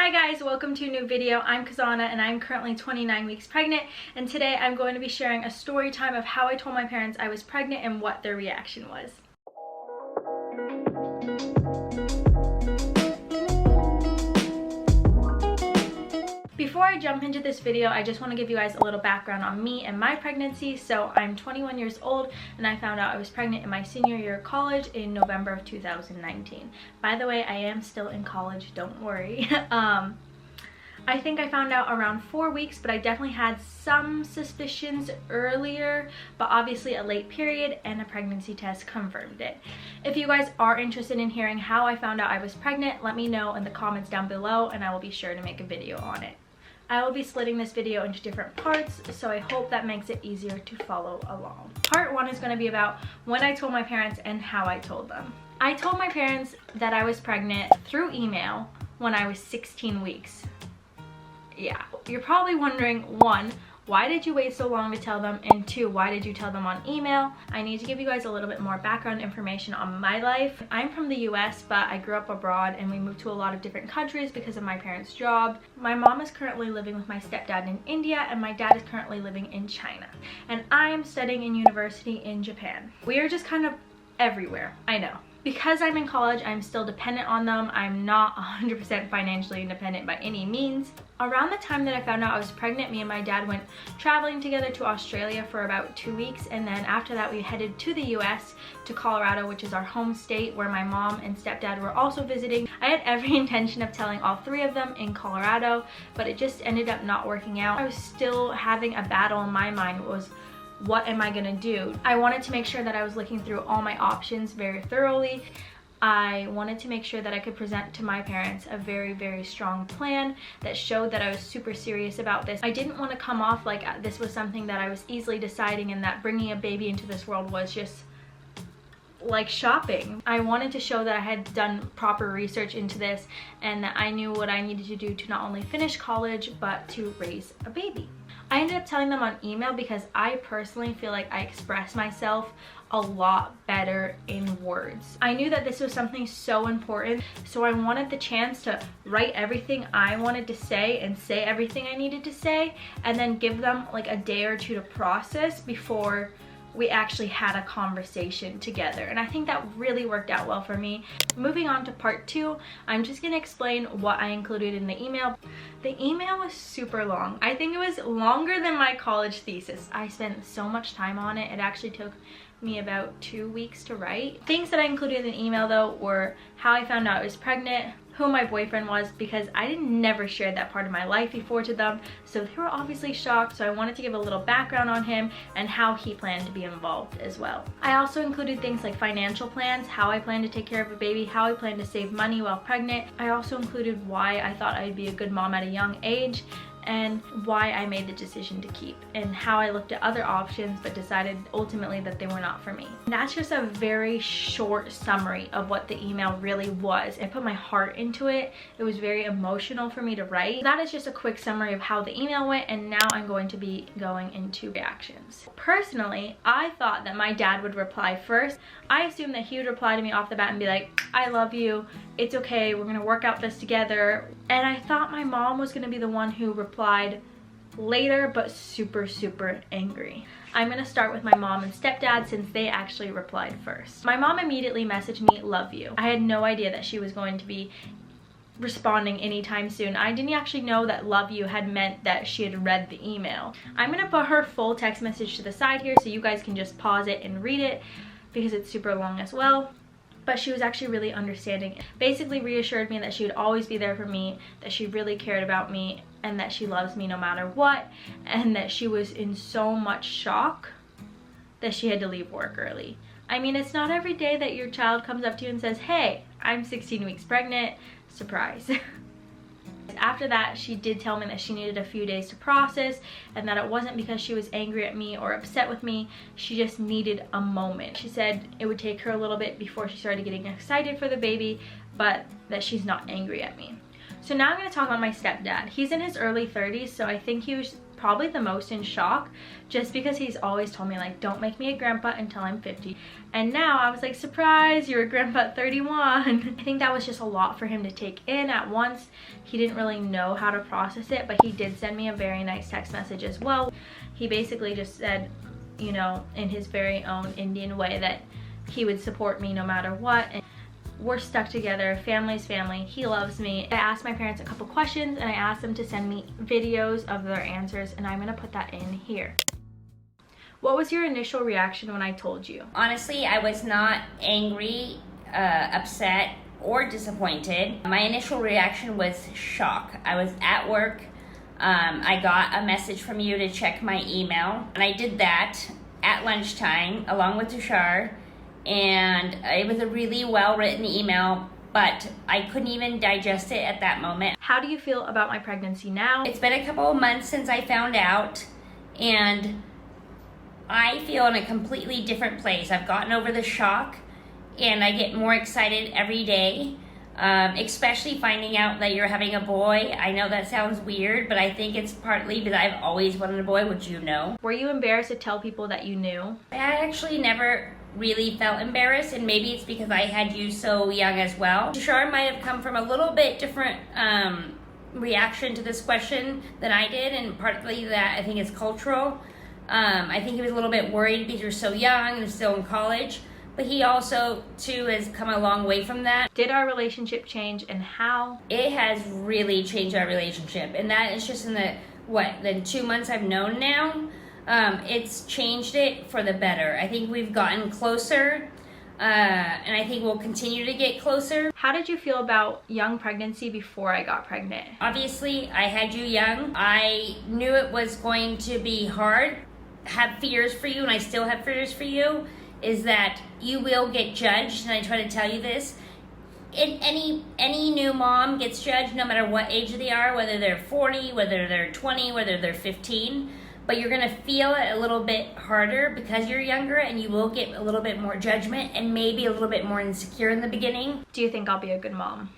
Hi guys, welcome to a new video. I'm Kazana and I'm currently 29 weeks pregnant, and today I'm going to be sharing a story time of how I told my parents I was pregnant and what their reaction was. Before I jump into this video, I just want to give you guys a little background on me and my pregnancy. So I'm 21 years old and I found out I was pregnant in my senior year of college in November of 2019. By the way, I am still in college, don't worry. I think I found out around 4 weeks, but I definitely had some suspicions earlier, but obviously a late period and a pregnancy test confirmed it. If you guys are interested in hearing how I found out I was pregnant, let me know in the comments down below and I will be sure to make a video on it. I will be splitting this video into different parts, so I hope that makes it easier to follow along. Part 1 is going to be about when I told my parents and how I told them. I told my parents that I was pregnant through email when I was 16 weeks. Yeah, you're probably wondering, 1, why did you wait so long to tell them? And 2, why did you tell them on email? I need to give you guys a little bit more background information on my life. I'm from the US, but I grew up abroad and we moved to a lot of different countries because of my parents' job. My mom is currently living with my stepdad in India and my dad is currently living in China. And I'm studying in university in Japan. We are just kind of everywhere, I know. Because I'm in college, I'm still dependent on them. I'm not 100% financially independent by any means. Around the time that I found out I was pregnant, me and my dad went traveling together to Australia for about 2 weeks, and then after that we headed to the US, to Colorado, which is our home state, where my mom and stepdad were also visiting. I had every intention of telling all 3 of them in Colorado, but it just ended up not working out. I was still having a battle in my mind. Was what am I gonna do? I wanted to make sure that I was looking through all my options very thoroughly. I wanted to make sure that I could present to my parents a very, very strong plan that showed that I was super serious about this. I didn't want to come off like this was something that I was easily deciding and that bringing a baby into this world was just like shopping. I wanted to show that I had done proper research into this and that I knew what I needed to do to not only finish college but to raise a baby. I ended up telling them on email because I personally feel like I express myself a lot better in words. I knew that this was something so important, so I wanted the chance to write everything I wanted to say and say everything I needed to say, and then give them like a day or 2 to process before we actually had a conversation together, and I think that really worked out well for me. Moving on to part 2, I'm just gonna explain what I included in the email. The email was super long. I think it was longer than my college thesis. I spent so much time on it. It actually took me about 2 weeks to write. Things that I included in the email though were how I found out I was pregnant, who my boyfriend was, because I never shared that part of my life before to them, so they were obviously shocked, so I wanted to give a little background on him and how he planned to be involved as well. I also included things like financial plans, how I plan to take care of a baby, how I plan to save money while pregnant. I also included why I thought I'd be a good mom at a young age, and why I made the decision to keep, and how I looked at other options but decided ultimately that they were not for me. And that's just a very short summary of what the email really was. I put my heart into it. It was very emotional for me to write. That is just a quick summary of how the email went, and now I'm going to be going into reactions. Personally, I thought that my dad would reply first. I assumed that he would reply to me off the bat and be like, I love you, it's okay, we're gonna work out this together. And I thought my mom was gonna be the one who replied later, but super angry. I'm gonna start with my mom and stepdad since they actually replied first. My mom immediately messaged me, love you. I had no idea that she was going to be responding anytime soon. I didn't actually know that love you had meant that she had read the email. I'm gonna put her full text message to the side here so you guys can just pause it and read it because it's super long as well. But she was actually really understanding. Basically reassured me that she would always be there for me, that she really cared about me, and that she loves me no matter what, and that she was in so much shock that she had to leave work early. I mean, it's not every day that your child comes up to you and says, hey, I'm 16 weeks pregnant, surprise. After that, she did tell me that she needed a few days to process and that it wasn't because she was angry at me or upset with me. She just needed a moment. She said it would take her a little bit before she started getting excited for the baby, but that she's not angry at me. So now I'm going to talk about my stepdad. He's in his early 30s, so I think he was probably the most in shock, just because he's always told me, like, don't make me a grandpa until I'm 50. And now I was like, surprise, you're a grandpa at 31. I think that was just a lot for him to take in at once. He didn't really know how to process it, but he did send me a very nice text message as well. He basically just said, you know, in his very own Indian way, that he would support me no matter what. And we're stuck together, family's family, he loves me. I asked my parents a couple questions and I asked them to send me videos of their answers, and I'm gonna put that in here. What was your initial reaction when I told you? Honestly, I was not angry, upset, or disappointed. My initial reaction was shock. I was at work. I got a message from you to check my email, and I did that at lunchtime along with Tushar. And it was a really well-written email, but I couldn't even digest it at that moment. How do you feel about my pregnancy now? It's been a couple of months since I found out, and I feel in a completely different place. I've gotten over the shock, and I get more excited every day, especially finding out that you're having a boy. I know that sounds weird, but I think it's partly because I've always wanted a boy, which you know. Were you embarrassed to tell people that you knew? I actually never really felt embarrassed, and maybe it's because I had you so young as well. Tushar might have come from a little bit different reaction to this question than I did, and partly that I think is cultural. I think he was a little bit worried because you're so young and still in college, but he also too has come a long way from that. Did our relationship change, and how? It has really changed our relationship, and that is just in the 2 months I've known now. It's changed it for the better. I think we've gotten closer, and I think we'll continue to get closer. How did you feel about young pregnancy before I got pregnant? Obviously, I had you young. I knew it was going to be hard. Have fears for you, and I still have fears for you, is that you will get judged, and I try to tell you this. Any new mom gets judged no matter what age they are, whether they're 40, whether they're 20, whether they're 15. But you're gonna feel it a little bit harder because you're younger, and you will get a little bit more judgment and maybe a little bit more insecure in the beginning. Do you think I'll be a good mom?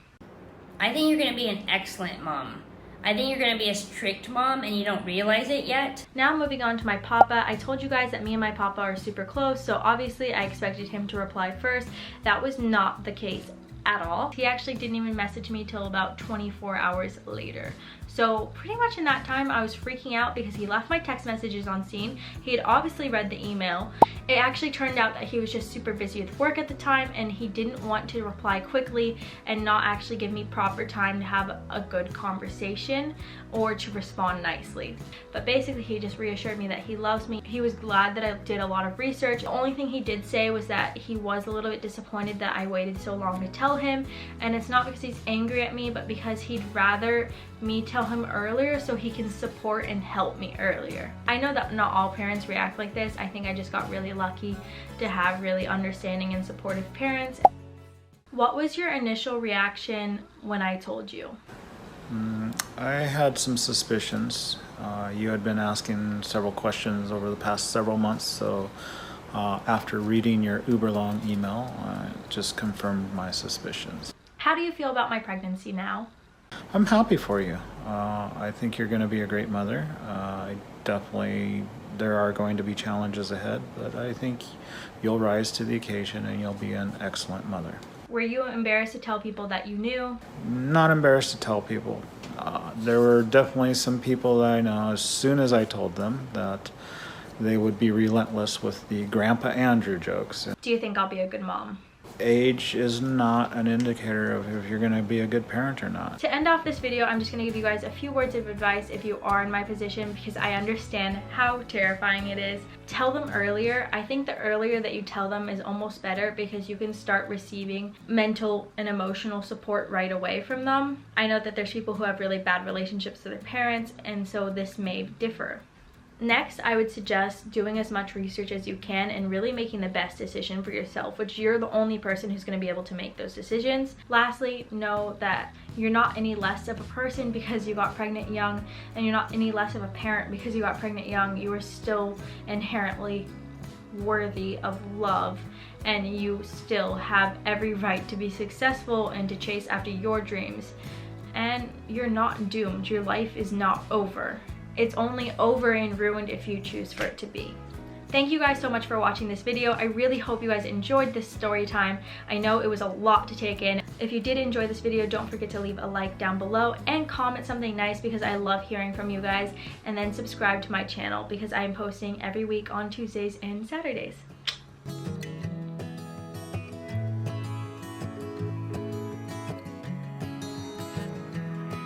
I think you're gonna be an excellent mom. I think you're gonna be a strict mom and you don't realize it yet. Now moving on to my papa. I told you guys that me and my papa are super close, so obviously I expected him to reply first. That was not the case at all. He actually didn't even message me till about 24 hours later. So pretty much in that time I was freaking out because he left my text messages on scene. He had obviously read the email. It actually turned out that he was just super busy with work at the time, and he didn't want to reply quickly and not actually give me proper time to have a good conversation or to respond nicely. But basically he just reassured me that he loves me. He was glad that I did a lot of research. The only thing he did say was that he was a little bit disappointed that I waited so long to tell him, and it's not because he's angry at me, but because he'd rather me tell him earlier so he can support and help me earlier. I know that not all parents react like this. I think I just got really lucky to have really understanding and supportive parents. What was your initial reaction when I told you? I had some suspicions. You had been asking several questions over the past several months, so after reading your uber long email, I just confirmed my suspicions. How do you feel about my pregnancy now? I'm happy for you. I think you're going to be a great mother. There are going to be challenges ahead, but I think you'll rise to the occasion and you'll be an excellent mother. Were you embarrassed to tell people that you knew? Not embarrassed to tell people. There were definitely some people that I know, as soon as I told them, that they would be relentless with the Grandpa Andrew jokes. Do you think I'll be a good mom? Age is not an indicator of if you're going to be a good parent or not. To end off this video, I'm just going to give you guys a few words of advice if you are in my position, because I understand how terrifying it is. Tell them earlier. I think the earlier that you tell them is almost better, because you can start receiving mental and emotional support right away from them. I know that there's people who have really bad relationships with their parents, and so this may differ. Next, I would suggest doing as much research as you can and really making the best decision for yourself, which you're the only person who's going to be able to make those decisions. Lastly, know that you're not any less of a person because you got pregnant young, and you're not any less of a parent because you got pregnant young. You are still inherently worthy of love, and you still have every right to be successful and to chase after your dreams. And you're not doomed. Your life is not over. It's only over and ruined if you choose for it to be. Thank you guys so much for watching this video. I really hope you guys enjoyed this story time. I know it was a lot to take in. If you did enjoy this video, don't forget to leave a like down below and comment something nice because I love hearing from you guys. And then subscribe to my channel because I am posting every week on Tuesdays and Saturdays.